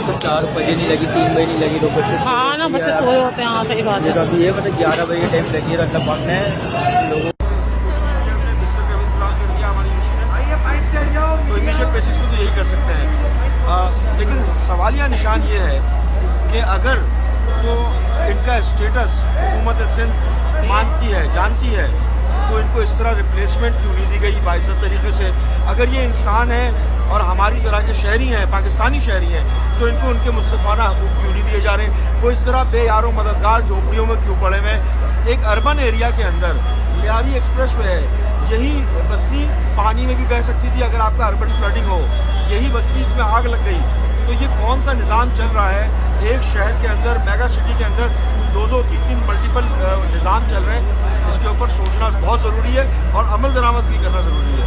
तो 4 बजे नहीं लगी, 3 बजे नहीं लगी, लोग बच्चे हाँ ना, बच्चे सोए होते हैं। हाँ सही बात है। अभी ये मतलब 11 बजे टाइम लगी है, अल्लाह पाक ने लोगों तो इनिशियल बेसिस पे तो यही कर सकते हैं, लेकिन सवालिया निशान ये है कि अगर तो इनका स्टेटस हुकूमत सिंध मानती है, जानती है, तो इनको इस तरह रिप्लेसमेंट क्यों नहीं दी गई बाइज़्ज़त तरीके से। अगर ये इंसान है और हमारी तरह के शहरी हैं, पाकिस्तानी शहरी हैं, तो इनको उनके मुस्तफ़ाना हकूक़ क्यों नहीं दिए जा रहे। वो इस तरह बेयारो मददगार झोपड़ियों में क्यों पड़े हुए। एक अर्बन एरिया के अंदर लियारी एक्सप्रेस वे है, यही बस्ती पानी में भी बह सकती थी अगर आपका अर्बन फ्लडिंग हो। यही बस्ती इसमें आग लग गई। तो ये कौन सा निज़ाम चल रहा है एक शहर के अंदर, मेगा सिटी के अंदर 2-2, 3-3 मल्टीपल निज़ाम चल रहे हैं। इसके ऊपर सोचना बहुत ज़रूरी है और अमल दरामद भी करना ज़रूरी है।